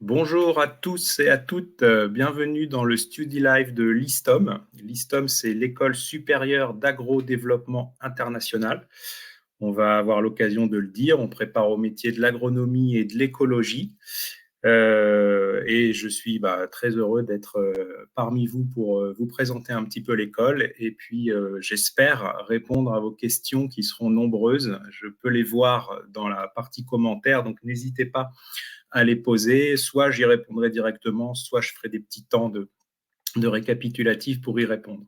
Bonjour à tous et à toutes, bienvenue dans le Study Live de l'ISTOM. L'ISTOM, c'est l'École supérieure d'agro-développement international. On va avoir l'occasion de le dire, on prépare au métier de l'agronomie et de l'écologie. Et je suis très heureux d'être parmi vous pour vous présenter un petit peu l'école et puis j'espère répondre à vos questions qui seront nombreuses. Je peux les voir dans la partie commentaires, donc n'hésitez pas à les poser. Soit j'y répondrai directement, soit je ferai des petits temps de récapitulatif pour y répondre.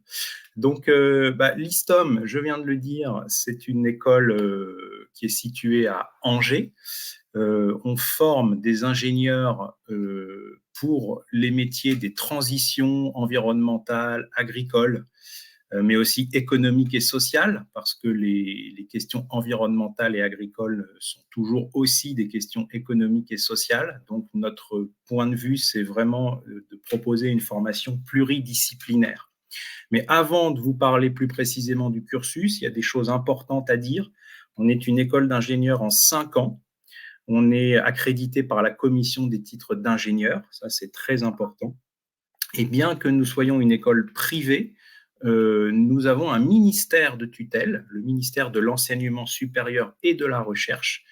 Donc, l'ISTOM, je viens de le dire, c'est une école qui est située à Angers. On forme des ingénieurs pour les métiers des transitions environnementales, agricoles, mais aussi économiques et sociales, parce que les questions environnementales et agricoles sont toujours aussi des questions économiques et sociales. Donc, notre point de vue, c'est vraiment de proposer une formation pluridisciplinaire. Mais avant de vous parler plus précisément du cursus, il y a des choses importantes à dire. On est une école d'ingénieurs en 5 ans. On est accrédité par la commission des titres d'ingénieur, ça c'est très important. Et bien que nous soyons une école privée, nous avons un ministère de tutelle, le ministère de l'enseignement supérieur et de la recherche,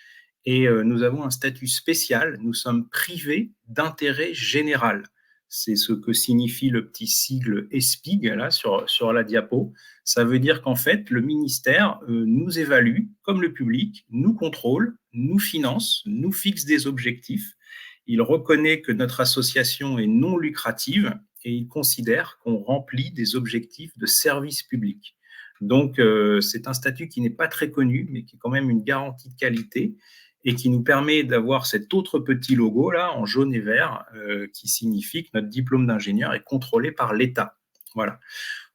et nous avons un statut spécial, nous sommes privés d'intérêt général. C'est ce que signifie le petit sigle ESPIG là sur la diapo. Ça veut dire qu'en fait, le ministère nous évalue comme le public, nous contrôle, nous finance, nous fixe des objectifs. Il reconnaît que notre association est non lucrative et il considère qu'on remplit des objectifs de service public. Donc, c'est un statut qui n'est pas très connu, mais qui est quand même une garantie de qualité et qui nous permet d'avoir cet autre petit logo là en jaune et vert qui signifie que notre diplôme d'ingénieur est contrôlé par l'État. Voilà.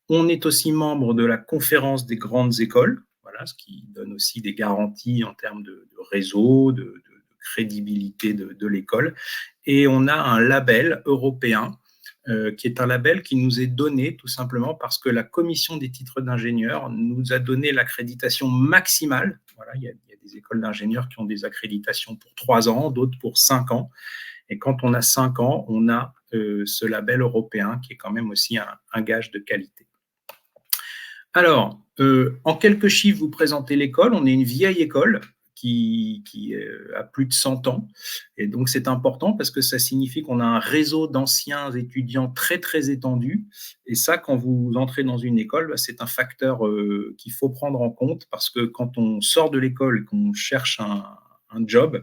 On est aussi membre de la conférence des grandes écoles, voilà, ce qui donne aussi des garanties en termes de réseau, de crédibilité de l'école. Et on a un label européen qui est un label qui nous est donné tout simplement parce que la commission des titres d'ingénieur nous a donné l'accréditation maximale. Voilà, il y a des écoles d'ingénieurs qui ont des accréditations pour 3 ans, d'autres pour 5 ans. Et quand on a 5 ans, on a ce label européen qui est quand même aussi un gage de qualité. Alors, en quelques chiffres, vous présentez l'école. On est une vieille école qui a plus de 100 ans. Et donc, c'est important parce que ça signifie qu'on a un réseau d'anciens étudiants très, très étendu. Et ça, quand vous entrez dans une école, c'est un facteur qu'il faut prendre en compte parce que quand on sort de l'école et qu'on cherche un job,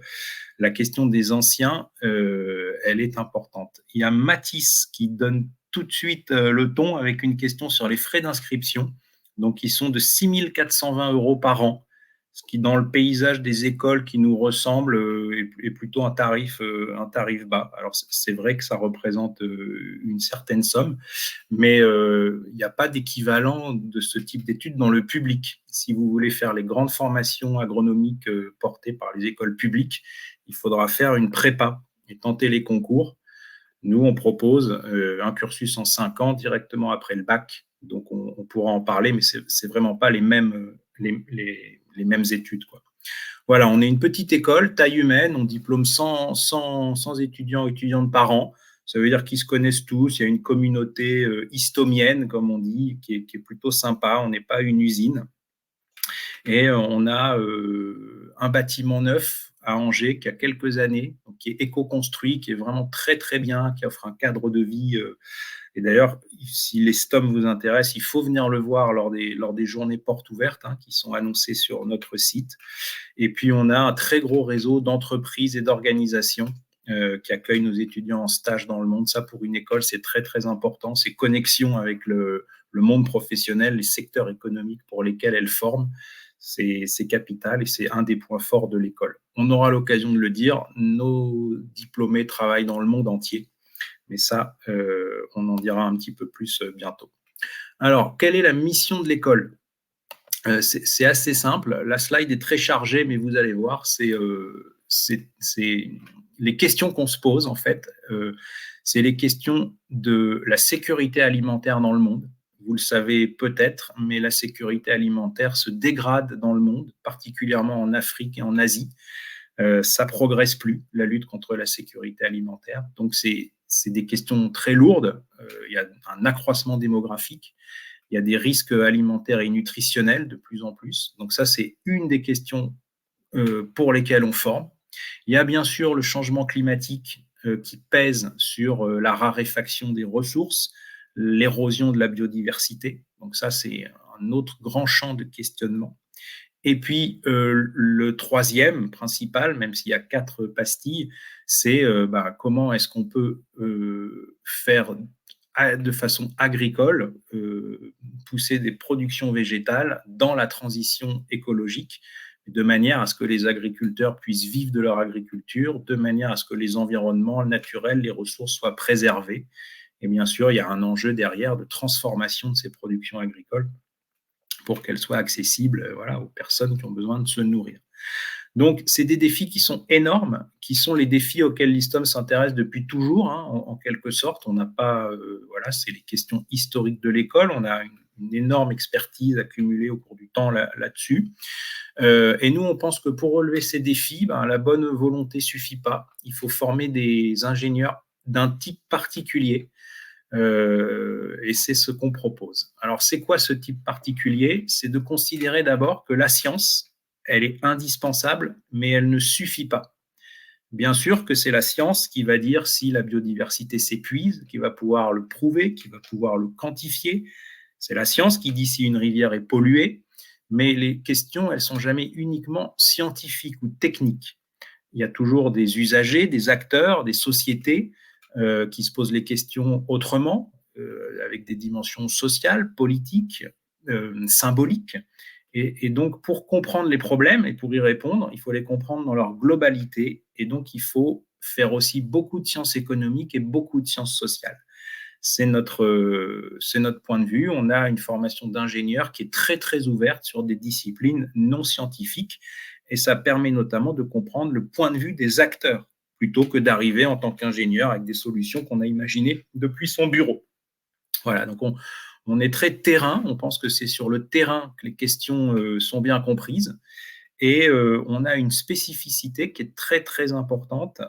la question des anciens, elle est importante. Il y a Mathis qui donne tout de suite le ton avec une question sur les frais d'inscription. Donc, ils sont de 6 420 € par an, ce qui, dans le paysage des écoles qui nous ressemblent, est plutôt un tarif bas. Alors, c'est vrai que ça représente une certaine somme, mais il n'y a pas d'équivalent de ce type d'études dans le public. Si vous voulez faire les grandes formations agronomiques portées par les écoles publiques, il faudra faire une prépa et tenter les concours. Nous, on propose un cursus en 5 ans directement après le bac. Donc, on pourra en parler, mais ce n'est vraiment pas les mêmes études, quoi. Voilà, on est une petite école, taille humaine, on diplôme 100 étudiants et étudiantes par an. Ça veut dire qu'ils se connaissent tous, il y a une communauté istomienne, comme on dit, qui est plutôt sympa, on n'est pas une usine. Et on a un bâtiment neuf à Angers qui a quelques années, donc qui est éco-construit, qui est vraiment très très bien, qui offre un cadre de vie. Et d'ailleurs, si les STOM vous intéressent, il faut venir le voir lors des journées portes ouvertes qui sont annoncées sur notre site. Et puis, on a un très gros réseau d'entreprises et d'organisations qui accueillent nos étudiants en stage dans le monde. Ça, pour une école, c'est très, très important. Ces connexions avec le monde professionnel, les secteurs économiques pour lesquels elle forme, c'est capital et c'est un des points forts de l'école. On aura l'occasion de le dire, nos diplômés travaillent dans le monde entier, mais ça, on en dira un petit peu plus bientôt. Alors, quelle est la mission de l'école ? C'est assez simple. La slide est très chargée, mais vous allez voir, c'est les questions qu'on se pose, en fait. C'est les questions de la sécurité alimentaire dans le monde. Vous le savez peut-être, mais la sécurité alimentaire se dégrade dans le monde, particulièrement en Afrique et en Asie. Ça progresse plus, la lutte contre la sécurité alimentaire. Donc, c'est des questions très lourdes. Il y a un accroissement démographique. Il y a des risques alimentaires et nutritionnels de plus en plus. Donc, ça, c'est une des questions pour lesquelles on forme. Il y a bien sûr le changement climatique qui pèse sur la raréfaction des ressources, l'érosion de la biodiversité. Donc ça, c'est un autre grand champ de questionnement. Et puis, le troisième principal, même s'il y a 4 pastilles, c'est comment est-ce qu'on peut faire de façon agricole, pousser des productions végétales dans la transition écologique, de manière à ce que les agriculteurs puissent vivre de leur agriculture, de manière à ce que les environnements naturels, les ressources soient préservées. Et bien sûr, il y a un enjeu derrière de transformation de ces productions agricoles pour qu'elles soient accessibles aux personnes qui ont besoin de se nourrir. Donc, c'est des défis qui sont énormes, qui sont les défis auxquels l'ISTOM s'intéresse depuis toujours, en quelque sorte. On n'a pas, c'est les questions historiques de l'école. On a une énorme expertise accumulée au cours du temps là-dessus. Et nous, on pense que pour relever ces défis, la bonne volonté suffit pas. Il faut former des ingénieurs d'un type particulier. Et c'est ce qu'on propose. Alors, c'est quoi ce type particulier? C'est de considérer d'abord que la science, elle est indispensable, mais elle ne suffit pas. Bien sûr que c'est la science qui va dire si la biodiversité s'épuise, qui va pouvoir le prouver, qui va pouvoir le quantifier. C'est la science qui dit si une rivière est polluée, mais les questions, elles sont jamais uniquement scientifiques ou techniques. Il y a toujours des usagers, des acteurs, des sociétés qui se posent les questions autrement, avec des dimensions sociales, politiques, symboliques. Et donc, pour comprendre les problèmes et pour y répondre, il faut les comprendre dans leur globalité. Et donc, il faut faire aussi beaucoup de sciences économiques et beaucoup de sciences sociales. C'est notre point de vue. On a une formation d'ingénieur qui est très, très ouverte sur des disciplines non scientifiques. Et ça permet notamment de comprendre le point de vue des acteurs, plutôt que d'arriver en tant qu'ingénieur avec des solutions qu'on a imaginées depuis son bureau. Voilà, donc on est très terrain. On pense que c'est sur le terrain que les questions sont bien comprises. Et on a une spécificité qui est très, très importante.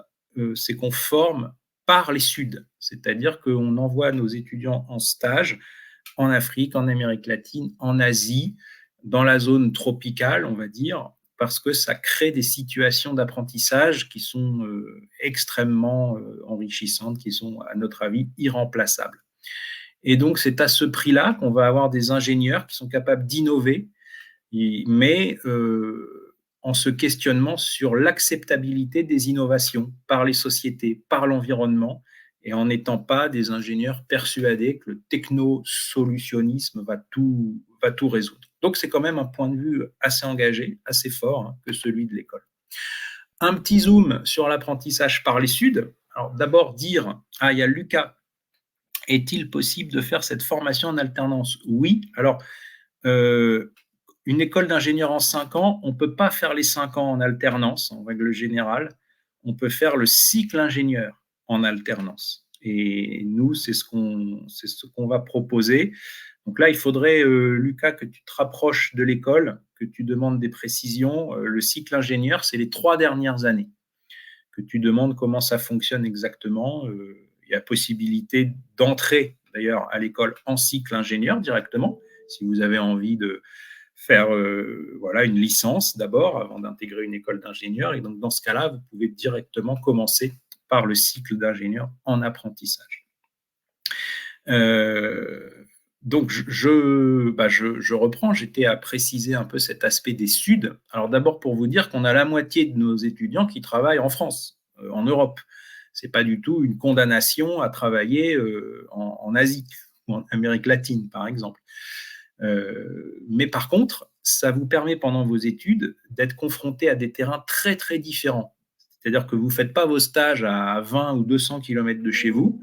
C'est qu'on forme par les Suds. C'est-à-dire qu'on envoie nos étudiants en stage en Afrique, en Amérique latine, en Asie, dans la zone tropicale, on va dire, parce que ça crée des situations d'apprentissage qui sont extrêmement enrichissantes, qui sont, à notre avis, irremplaçables. Et donc, c'est à ce prix-là qu'on va avoir des ingénieurs qui sont capables d'innover, mais en se questionnant sur l'acceptabilité des innovations par les sociétés, par l'environnement, et en n'étant pas des ingénieurs persuadés que le technosolutionnisme va tout résoudre. Donc, c'est quand même un point de vue assez engagé, assez fort, que celui de l'école. Un petit zoom sur l'apprentissage par les Suds. Alors, d'abord dire, il y a Lucas. Est-il possible de faire cette formation en alternance? Oui. Alors, une école d'ingénieur en 5 ans, on ne peut pas faire les 5 ans en alternance, en règle générale. On peut faire le cycle ingénieur en alternance. Et nous, c'est ce qu'on va proposer. Donc là, il faudrait, Lucas, que tu te rapproches de l'école, que tu demandes des précisions. Le cycle ingénieur, c'est les 3 dernières années. Que tu demandes comment ça fonctionne exactement. Il y a possibilité d'entrer, d'ailleurs, à l'école en cycle ingénieur directement, si vous avez envie de faire une licence d'abord avant d'intégrer une école d'ingénieur. Et donc, dans ce cas-là, vous pouvez directement commencer par le cycle d'ingénieur en apprentissage. Donc, je reprends, j'étais à préciser un peu cet aspect des Suds. Alors d'abord pour vous dire qu'on a la moitié de nos étudiants qui travaillent en France, en Europe. Ce n'est pas du tout une condamnation à travailler en Asie ou en Amérique latine, par exemple. Mais par contre, ça vous permet pendant vos études d'être confronté à des terrains très, très différents. C'est-à-dire que vous ne faites pas vos stages à 20 ou 200 km de chez vous,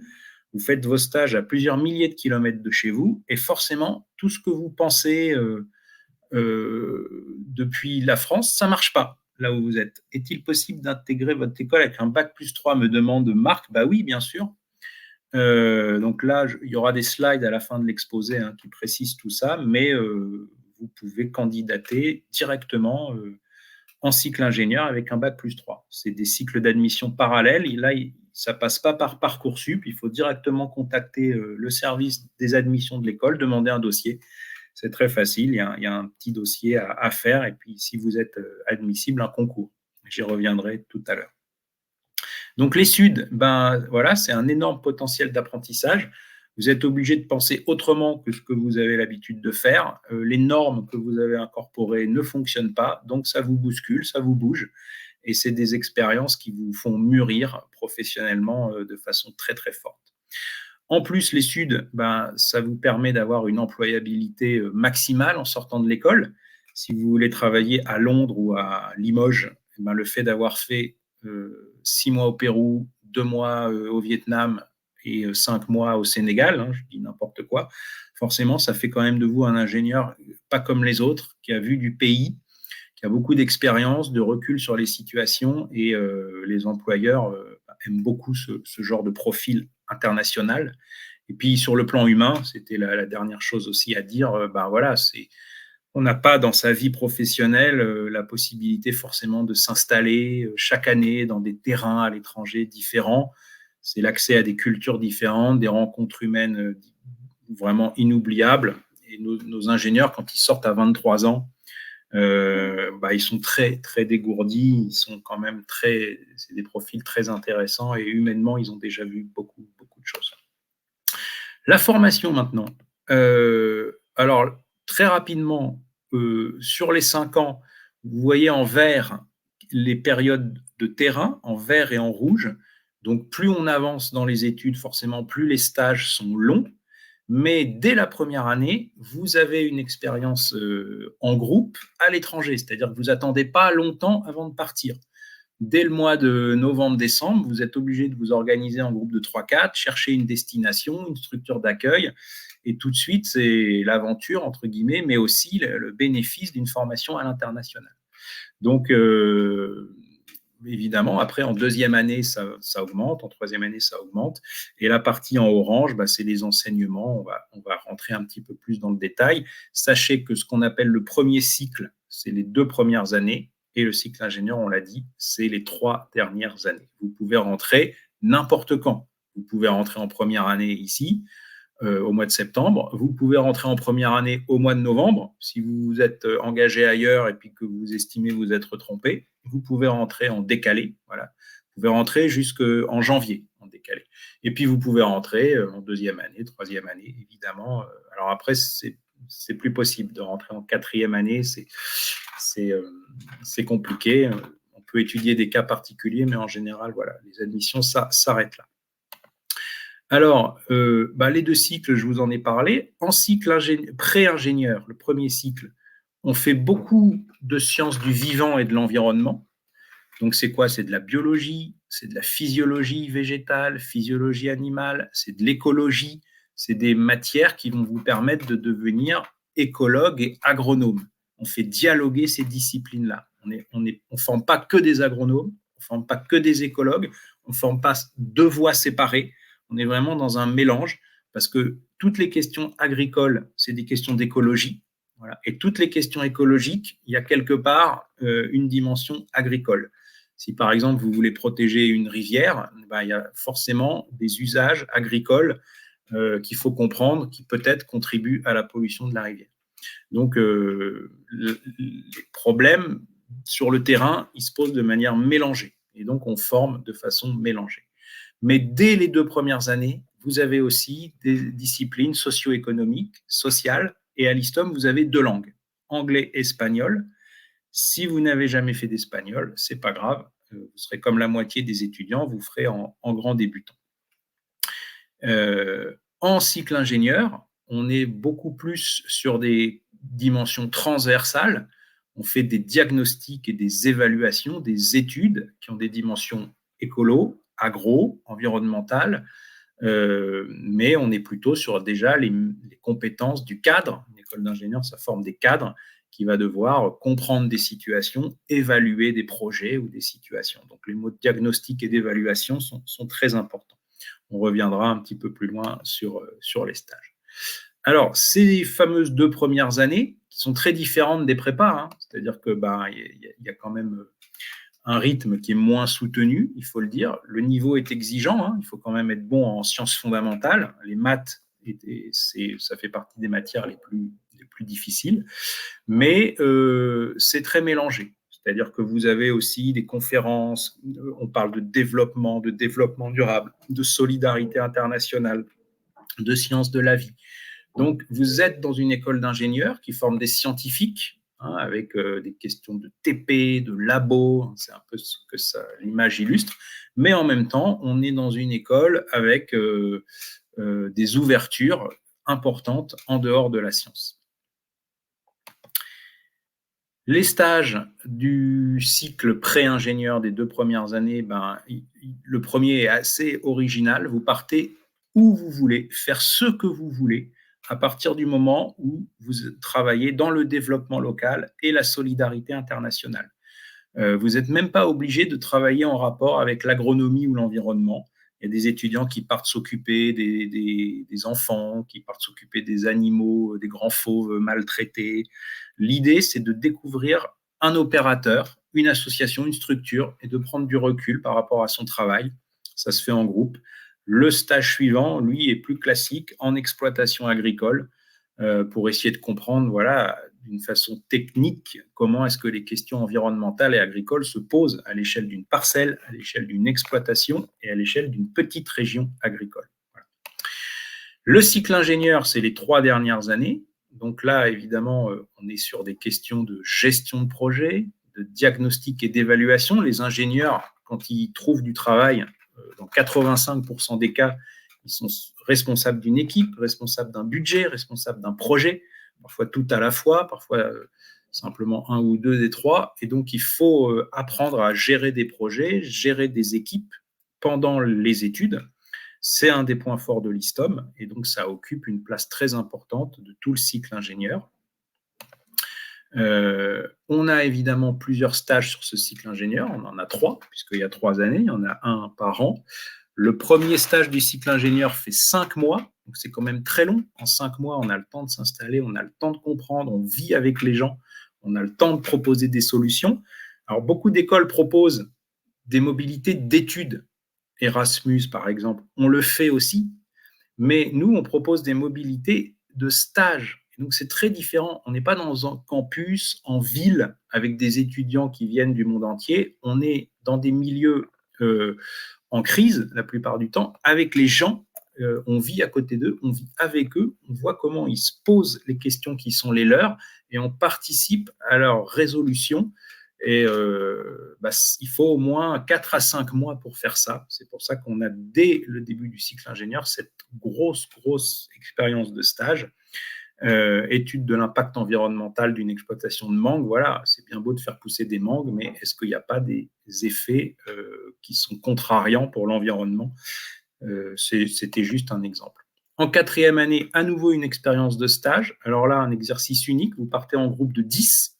vous faites vos stages à plusieurs milliers de kilomètres de chez vous, et forcément, tout ce que vous pensez depuis la France, ça ne marche pas là où vous êtes. Est-il possible d'intégrer votre école avec un bac plus 3, me demande Marc? Oui, bien sûr. Donc là, il y aura des slides à la fin de l'exposé qui précisent tout ça, mais vous pouvez candidater directement en cycle ingénieur avec un bac+3. C'est des cycles d'admission parallèles. Et là, ça ne passe pas par Parcoursup. Il faut directement contacter le service des admissions de l'école, demander un dossier. C'est très facile. Il y a un petit dossier à faire. Et puis, si vous êtes admissible, un concours. J'y reviendrai tout à l'heure. Donc, les SUD, voilà, c'est un énorme potentiel d'apprentissage. Vous êtes obligé de penser autrement que ce que vous avez l'habitude de faire. Les normes que vous avez incorporées ne fonctionnent pas, donc ça vous bouscule, ça vous bouge. Et c'est des expériences qui vous font mûrir professionnellement de façon très, très forte. En plus, les SUD, ça vous permet d'avoir une employabilité maximale en sortant de l'école. Si vous voulez travailler à Londres ou à Limoges, le fait d'avoir fait 6 mois au Pérou, 2 mois au Vietnam et 5 mois au Sénégal, je dis n'importe quoi, forcément, ça fait quand même de vous un ingénieur pas comme les autres, qui a vu du pays, qui a beaucoup d'expérience, de recul sur les situations, et les employeurs aiment beaucoup ce genre de profil international. Et puis, sur le plan humain, c'était la dernière chose aussi à dire, voilà, on n'a pas dans sa vie professionnelle la possibilité forcément de s'installer chaque année dans des terrains à l'étranger différents. C'est l'accès à des cultures différentes, des rencontres humaines vraiment inoubliables. Et nos ingénieurs, quand ils sortent à 23 ans, ils sont très, très dégourdis. Ils sont quand même c'est des profils très intéressants, et humainement, ils ont déjà vu beaucoup, beaucoup de choses. La formation maintenant. Alors, très rapidement, sur les 5 ans, vous voyez en vert les périodes de terrain, en vert et en rouge. Donc, plus on avance dans les études, forcément, plus les stages sont longs. Mais dès la première année, vous avez une expérience en groupe à l'étranger. C'est-à-dire que vous n'attendez pas longtemps avant de partir. Dès le mois de novembre-décembre, vous êtes obligé de vous organiser en groupe de 3-4, chercher une destination, une structure d'accueil, et tout de suite, c'est l'aventure, entre guillemets, mais aussi le bénéfice d'une formation à l'international. Donc, évidemment, après, en deuxième année, ça augmente, en troisième année, ça augmente, et la partie en orange, c'est les enseignements. On va rentrer un petit peu plus dans le détail. Sachez que ce qu'on appelle le premier cycle, c'est les 2 premières années, et le cycle ingénieur, on l'a dit, c'est les 3 dernières années. Vous pouvez rentrer n'importe quand. Vous pouvez rentrer en première année ici, au mois de septembre. Vous pouvez rentrer en première année au mois de novembre. Si vous vous êtes engagé ailleurs et puis que vous estimez vous être trompé, vous pouvez rentrer en décalé. Voilà. Vous pouvez rentrer jusqu'en janvier en décalé. Et puis, vous pouvez rentrer en deuxième année, troisième année, évidemment. Alors après, c'est plus possible de rentrer en quatrième année. C'est compliqué. On peut étudier des cas particuliers, mais en général, voilà, les admissions, ça s'arrête là. Alors, les 2 cycles, je vous en ai parlé. En cycle pré-ingénieur, le premier cycle, on fait beaucoup de sciences du vivant et de l'environnement. Donc, c'est quoi? C'est de la biologie, c'est de la physiologie végétale, physiologie animale, c'est de l'écologie. C'est des matières qui vont vous permettre de devenir écologue et agronome. On fait dialoguer ces disciplines-là. On ne forme pas que des agronomes, on ne forme pas que des écologues, on ne forme pas 2 voies séparées. On est vraiment dans un mélange, parce que toutes les questions agricoles, c'est des questions d'écologie. Voilà. Et toutes les questions écologiques, il y a quelque part une dimension agricole. Si par exemple vous voulez protéger une rivière, il y a forcément des usages agricoles qu'il faut comprendre, qui peut-être contribuent à la pollution de la rivière. Donc les problèmes sur le terrain, ils se posent de manière mélangée, et donc on forme de façon mélangée. Mais dès les 2 premières années, vous avez aussi des disciplines socio-économiques, sociales, et à l'ISTOM, vous avez 2 langues, anglais et espagnol. Si vous n'avez jamais fait d'espagnol, c'est pas grave, vous serez comme la moitié des étudiants, vous ferez en grand débutant. En cycle ingénieur, on est beaucoup plus sur des dimensions transversales. On fait des diagnostics et des évaluations, des études qui ont des dimensions écolo, agro, environnementales, mais on est plutôt sur déjà les compétences du cadre. Une école d'ingénieur, ça forme des cadres qui va devoir comprendre des situations, évaluer des projets ou des situations. Donc les mots de diagnostic et d'évaluation sont très importants. On reviendra un petit peu plus loin sur les stages. Alors, ces fameuses 2 premières années qui sont très différentes des prépas, hein. C'est-à-dire que il y a quand même un rythme qui est moins soutenu, il faut le dire. Le niveau est exigeant, hein. Il faut quand même être bon en sciences fondamentales. Les maths, ça fait partie des matières les plus difficiles, mais c'est très mélangé. C'est-à-dire que vous avez aussi des conférences, on parle de développement durable, de solidarité internationale, de sciences de la vie. Donc, vous êtes dans une école d'ingénieurs qui forme des scientifiques, hein, avec des questions de TP, de labo, c'est un peu ce que l'image illustre, mais en même temps, on est dans une école avec des ouvertures importantes en dehors de la science. Les stages du cycle pré-ingénieur des 2 premières années, le premier est assez original. Vous partez où vous voulez, faire ce que vous voulez, à partir du moment où vous travaillez dans le développement local et la solidarité internationale. Vous n'êtes même pas obligé de travailler en rapport avec l'agronomie ou l'environnement. Il y a des étudiants qui partent s'occuper des enfants, qui partent s'occuper des animaux, des grands fauves maltraités. L'idée, c'est de découvrir un opérateur, une association, une structure, et de prendre du recul par rapport à son travail. Ça se fait en groupe. Le stage suivant, lui, est plus classique en exploitation agricole, pour essayer de comprendre, voilà, d'une façon technique, comment est-ce que les questions environnementales et agricoles se posent à l'échelle d'une parcelle, à l'échelle d'une exploitation et à l'échelle d'une petite région agricole. Voilà. Le cycle ingénieur, c'est les 3 dernières années. Donc là, évidemment, on est sur des questions de gestion de projet, de diagnostic et d'évaluation. Les ingénieurs, quand ils trouvent du travail, dans 85% des cas, ils sont responsables d'une équipe, responsables d'un budget, responsables d'un projet, parfois tout à la fois, parfois simplement un ou deux des trois. Et donc, il faut apprendre à gérer des projets, gérer des équipes pendant les études. C'est un des points forts de l'ISTOM, et donc ça occupe une place très importante de tout le cycle ingénieur. On a évidemment plusieurs stages sur ce cycle ingénieur, on en a 3, puisqu'il y a 3 années, il y en a un par an. Le premier stage du cycle ingénieur fait 5 mois, donc c'est quand même très long. En 5 mois, on a le temps de s'installer, on a le temps de comprendre, on vit avec les gens, on a le temps de proposer des solutions. Alors, beaucoup d'écoles proposent des mobilités d'études. Erasmus, par exemple, on le fait aussi, mais nous, on propose des mobilités de stage. Donc, c'est très différent. On n'est pas dans un campus, en ville, avec des étudiants qui viennent du monde entier. On est dans des milieux en crise, la plupart du temps, avec les gens. On vit à côté d'eux, on vit avec eux, on voit comment ils se posent les questions qui sont les leurs et on participe à leur résolution. Et il faut au moins 4 à 5 mois pour faire ça. C'est pour ça qu'on a, dès le début du cycle ingénieur, cette grosse expérience de stage. Étude de l'impact environnemental d'une exploitation de mangue. Voilà, c'est bien beau de faire pousser des mangues, mais est-ce qu'il n'y a pas des effets qui sont contrariants pour l'environnement? C'était juste un exemple. En 4e année, à nouveau une expérience de stage. Alors là, un exercice unique. Vous partez en groupe de 10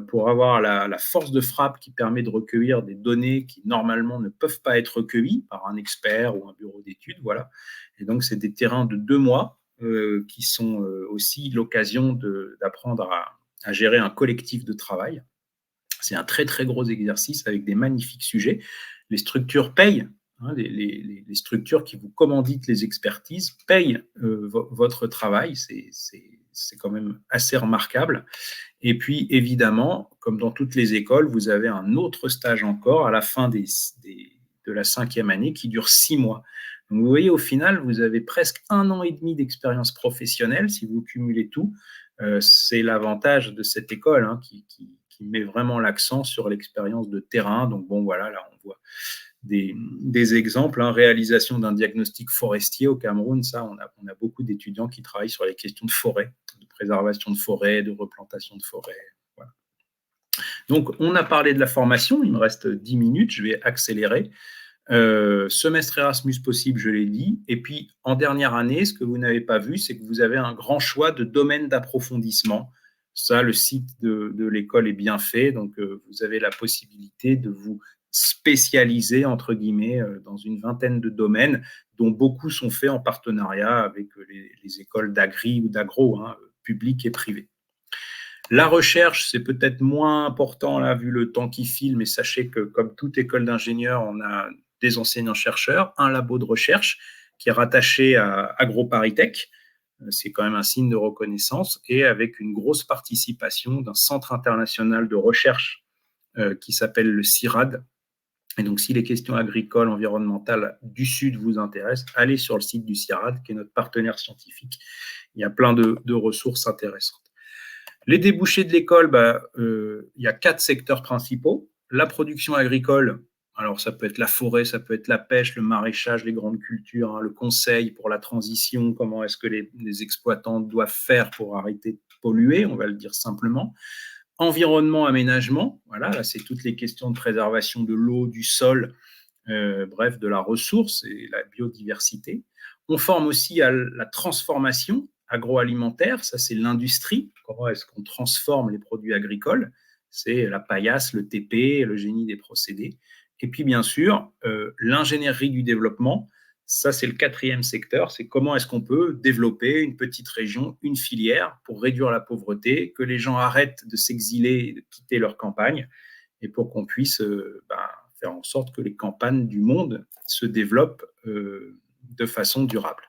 pour avoir la force de frappe qui permet de recueillir des données qui normalement ne peuvent pas être recueillies par un expert ou un bureau d'études. Voilà. Et donc, c'est des terrains de 2 mois qui sont aussi l'occasion d'apprendre à gérer un collectif de travail. C'est un très gros exercice avec des magnifiques sujets. Les structures payent, hein, les structures qui vous commanditent les expertises payent votre travail. C'est quand même assez remarquable. Et puis, évidemment, comme dans toutes les écoles, vous avez un autre stage encore à la fin de la 5e année qui dure 6 mois. Donc, vous voyez, au final, vous avez presque 1 an et demi d'expérience professionnelle si vous cumulez tout. C'est l'avantage de cette école, hein, qui met vraiment l'accent sur l'expérience de terrain. Donc, bon, voilà, là, on voit des exemples, hein, réalisation d'un diagnostic forestier au Cameroun. Ça, on a beaucoup d'étudiants qui travaillent sur les questions de forêt, de préservation de forêt, de replantation de forêt. Voilà. Donc, on a parlé de la formation. Il me reste 10 minutes. Je vais accélérer. Semestre Erasmus possible, je l'ai dit. Et puis, en dernière année, ce que vous n'avez pas vu, c'est que vous avez un grand choix de domaines d'approfondissement. Ça, le site de l'école est bien fait. Donc, vous avez la possibilité de vous spécialiser, entre guillemets, dans une vingtaine de domaines, dont beaucoup sont faits en partenariat avec les écoles d'agri ou d'agro, hein, publiques et privées. La recherche, c'est peut-être moins important là, vu le temps qui file, mais sachez que comme toute école d'ingénieurs, on a des enseignants-chercheurs, un labo de recherche qui est rattaché à AgroParisTech. C'est quand même un signe de reconnaissance, et avec une grosse participation d'un centre international de recherche qui s'appelle le CIRAD. Et donc, si les questions agricoles, environnementales du Sud vous intéressent, allez sur le site du CIRAD, qui est notre partenaire scientifique. Il y a plein de ressources intéressantes. Les débouchés de l'école, il y a 4 secteurs principaux. La production agricole, alors ça peut être la forêt, ça peut être la pêche, le maraîchage, les grandes cultures, le conseil pour la transition, comment est-ce que les exploitants doivent faire pour arrêter de polluer, on va le dire simplement. Environnement, aménagement, voilà, là c'est toutes les questions de préservation de l'eau, du sol, bref, de la ressource et la biodiversité. On forme aussi à la transformation agroalimentaire, ça c'est l'industrie, comment est-ce qu'on transforme les produits agricoles, c'est la paillasse, le TP, le génie des procédés. Et puis bien sûr, l'ingénierie du développement, ça c'est le 4e secteur, c'est comment est-ce qu'on peut développer une petite région, une filière pour réduire la pauvreté, que les gens arrêtent de s'exiler, de quitter leur campagne, et pour qu'on puisse faire en sorte que les campagnes du monde se développent de façon durable.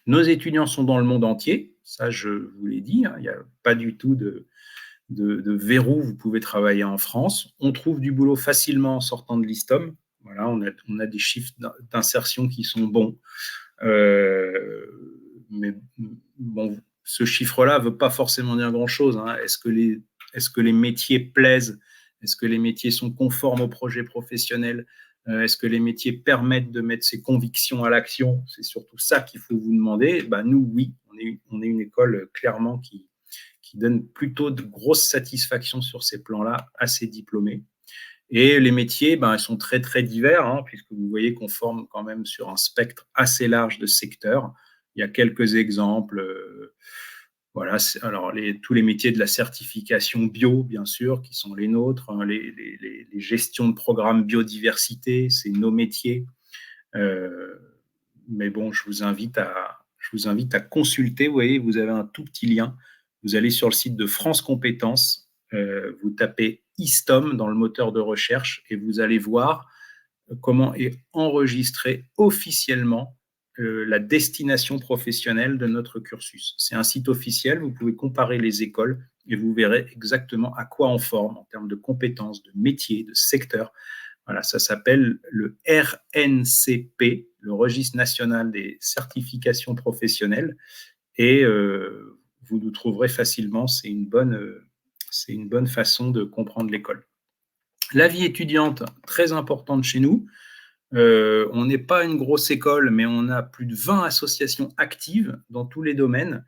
Nos étudiants sont dans le monde entier, ça je vous l'ai dit, il n'y a pas du tout de verrou, vous pouvez travailler en France. On trouve du boulot facilement en sortant de l'ISTOM. Voilà, on a des chiffres d'insertion qui sont bons. Mais bon, ce chiffre-là ne veut pas forcément dire grand-chose. Est-ce que les métiers plaisent? Est-ce que les métiers sont conformes au projet professionnel? Est-ce que les métiers permettent de mettre ses convictions à l'action? C'est surtout ça qu'il faut vous demander. Nous, oui, on est une école clairement qui donne plutôt de grosses satisfactions sur ces plans-là à ses diplômés. Et les métiers, ils sont très, très divers, puisque vous voyez qu'on forme quand même sur un spectre assez large de secteurs. Il y a quelques exemples. Voilà, alors tous les métiers de la certification bio, bien sûr, qui sont les nôtres, les gestions de programmes biodiversité, c'est nos métiers. Mais bon, je vous invite à consulter. Vous voyez, vous avez un tout petit lien. Vous allez sur le site de France Compétences, vous tapez ISTOM dans le moteur de recherche et vous allez voir comment est enregistrée officiellement la destination professionnelle de notre cursus. C'est un site officiel, vous pouvez comparer les écoles et vous verrez exactement à quoi on forme en termes de compétences, de métiers, de secteurs. Voilà, ça s'appelle le RNCP, le Registre national des certifications professionnelles, et vous nous trouverez facilement. C'est une bonne façon de comprendre l'école. La vie étudiante, très importante chez nous. On n'est pas une grosse école, mais on a plus de 20 associations actives dans tous les domaines.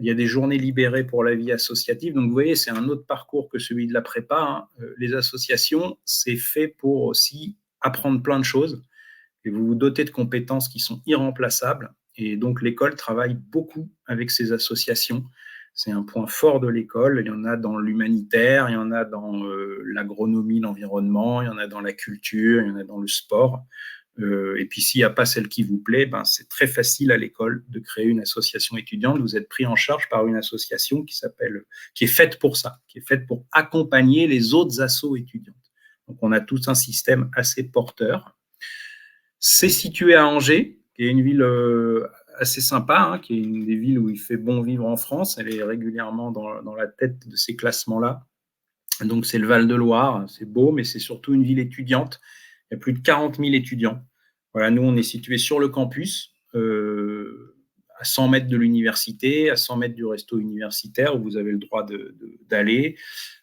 Il y a des journées libérées pour la vie associative. Donc, vous voyez, c'est un autre parcours que celui de la prépa. Les associations, c'est fait pour aussi apprendre plein de choses et vous vous dotez de compétences qui sont irremplaçables. Et donc, l'école travaille beaucoup avec ces associations. C'est un point fort de l'école. Il y en a dans l'humanitaire, il y en a dans l'agronomie, l'environnement, il y en a dans la culture, il y en a dans le sport. Et puis, s'il n'y a pas celle qui vous plaît, c'est très facile à l'école de créer une association étudiante. Vous êtes pris en charge par une association qui est faite pour ça, qui est faite pour accompagner les autres assos étudiantes. Donc, on a tout un système assez porteur. C'est situé à Angers, qui est une ville assez sympa, qui est une des villes où il fait bon vivre en France. Elle est régulièrement dans la tête de ces classements-là. Donc, c'est le Val-de-Loire. C'est beau, mais c'est surtout une ville étudiante. Il y a plus de 40 000 étudiants. Voilà, nous, on est situé sur le campus, à 100 mètres de l'université, à 100 mètres du resto universitaire, où vous avez le droit d'aller.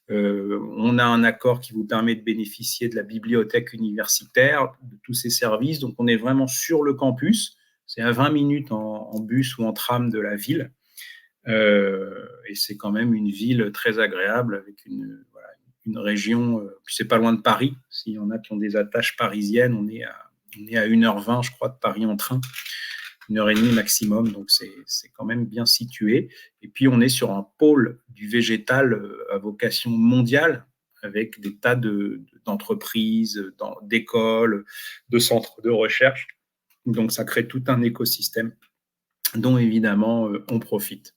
On a un accord qui vous permet de bénéficier de la bibliothèque universitaire, de tous ces services. Donc, on est vraiment sur le campus. C'est à 20 minutes en bus ou en tram de la ville. Et c'est quand même une ville très agréable avec une région. C'est pas loin de Paris. S'il y en a qui ont des attaches parisiennes, on est à 1h20, je crois, de Paris en train. 1h30 maximum, donc c'est quand même bien situé. Et puis, on est sur un pôle du végétal à vocation mondiale, avec des tas d'entreprises, d'écoles, de centres de recherche. Donc, ça crée tout un écosystème dont, évidemment, on profite.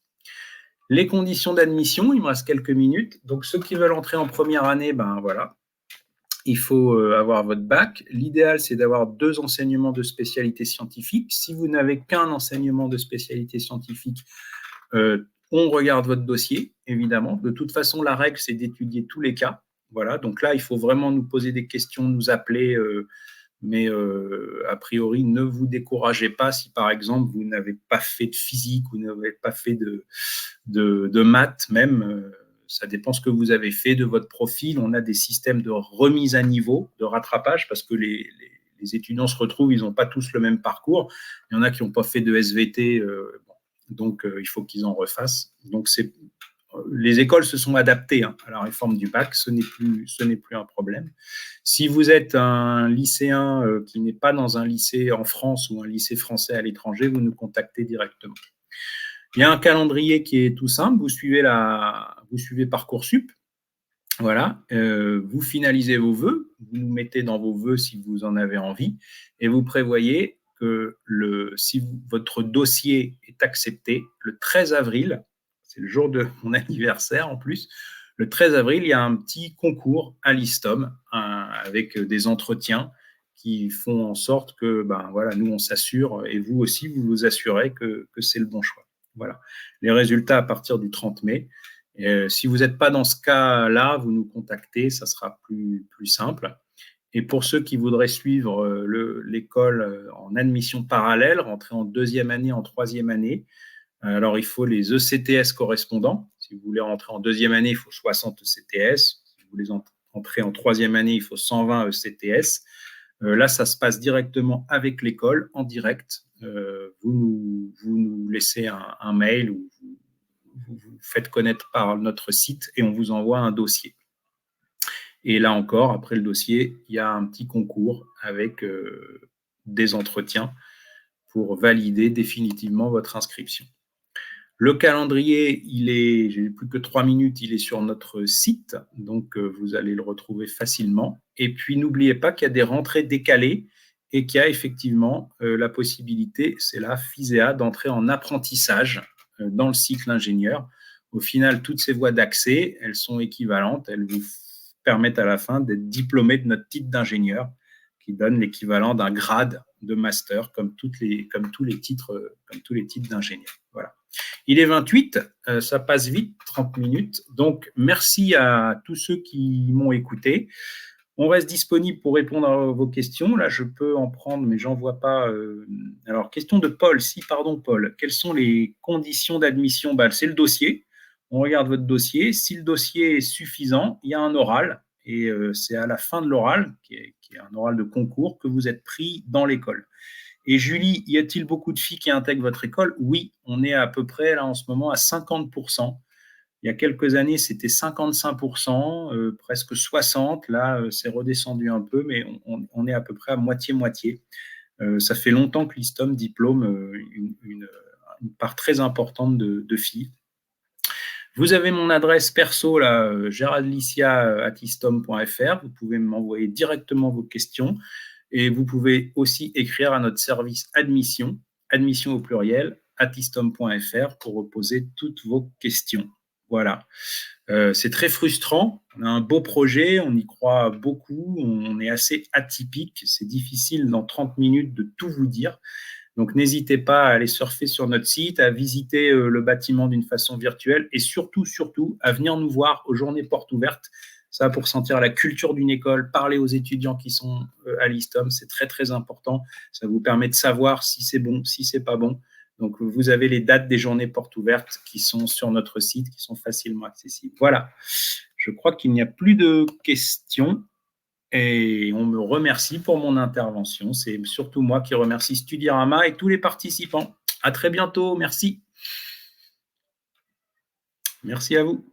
Les conditions d'admission, il me reste quelques minutes. Donc, ceux qui veulent entrer en première année, ben voilà, il faut avoir votre bac. L'idéal, c'est d'avoir 2 enseignements de spécialité scientifique. Si vous n'avez qu'un enseignement de spécialité scientifique, on regarde votre dossier, évidemment. De toute façon, la règle, c'est d'étudier tous les cas. Voilà, donc là, il faut vraiment nous poser des questions, nous appeler, mais a priori, ne vous découragez pas si, par exemple, vous n'avez pas fait de physique ou n'avez pas fait de maths même. Ça dépend ce que vous avez fait de votre profil. On a des systèmes de remise à niveau, de rattrapage, parce que les étudiants se retrouvent, ils n'ont pas tous le même parcours. Il y en a qui n'ont pas fait de SVT, donc il faut qu'ils en refassent. Donc les écoles se sont adaptées à la réforme du bac, ce n'est plus un problème. Si vous êtes un lycéen qui n'est pas dans un lycée en France ou un lycée français à l'étranger, vous nous contactez directement. Il y a un calendrier qui est tout simple, vous suivez Parcoursup, voilà, vous finalisez vos vœux, vous nous mettez dans vos vœux si vous en avez envie, et vous prévoyez que si votre dossier est accepté, le 13 avril, c'est le jour de mon anniversaire en plus, le 13 avril, il y a un petit concours à l'ISTOM avec des entretiens qui font en sorte que, ben voilà, nous on s'assure et vous aussi vous vous assurez que c'est le bon choix. Voilà, les résultats à partir du 30 mai. Si vous n'êtes pas dans ce cas-là, vous nous contactez, ça sera plus simple. Et pour ceux qui voudraient suivre l'école en admission parallèle, rentrer en 2e année, en 3e année, alors il faut les ECTS correspondants. Si vous voulez rentrer en 2e année, il faut 60 ECTS. Si vous voulez entrer en 3e année, il faut 120 ECTS. Là, ça se passe directement avec l'école, en direct. Vous nous laissez un mail ou vous faites connaître par notre site et on vous envoie un dossier. Et là encore, après le dossier, il y a un petit concours avec des entretiens pour valider définitivement votre inscription. Le calendrier, j'ai plus que 3 minutes, il est sur notre site, donc vous allez le retrouver facilement. Et puis, n'oubliez pas qu'il y a des rentrées décalées et qu'il y a effectivement la possibilité, c'est la FISEA, d'entrer en apprentissage dans le cycle ingénieur. Au final, toutes ces voies d'accès, elles sont équivalentes. Elles vous permettent à la fin d'être diplômé de notre titre d'ingénieur qui donne l'équivalent d'un grade de master comme tous les titres d'ingénieur. Voilà. Il est 28, ça passe vite, 30 minutes. Donc, merci à tous ceux qui m'ont écouté. On reste disponible pour répondre à vos questions. Là, je peux en prendre, mais j'en vois pas. Alors, question de Paul. Pardon, Paul. Quelles sont les conditions d'admission? C'est le dossier. On regarde votre dossier. Si le dossier est suffisant, il y a un oral. Et c'est à la fin de l'oral, qui est un oral de concours, que vous êtes pris dans l'école. Et Julie, y a-t-il beaucoup de filles qui intègrent votre école? Oui, on est à peu près, là, en ce moment, à 50%. Il y a quelques années, c'était 55%, presque 60%. Là, c'est redescendu un peu, mais on est à peu près à moitié-moitié. Ça fait longtemps que l'ISTOM diplôme une part très importante de filles. Vous avez mon adresse perso, là, geraldlicia@istom.fr. Vous pouvez m'envoyer directement vos questions. Et vous pouvez aussi écrire à notre service admission au pluriel, @istom.fr pour poser toutes vos questions. Voilà. C'est très frustrant. On a un beau projet, on y croit beaucoup, on est assez atypique. C'est difficile dans 30 minutes de tout vous dire. Donc, n'hésitez pas à aller surfer sur notre site, à visiter le bâtiment d'une façon virtuelle et surtout, à venir nous voir aux journées portes ouvertes. Ça, pour sentir la culture d'une école, parler aux étudiants qui sont à l'ISTOM, c'est très, très important. Ça vous permet de savoir si c'est bon, si c'est pas bon. Donc, vous avez les dates des journées portes ouvertes qui sont sur notre site, qui sont facilement accessibles. Voilà. Je crois qu'il n'y a plus de questions. Et on me remercie pour mon intervention. C'est surtout moi qui remercie Studirama et tous les participants. À très bientôt. Merci. Merci à vous.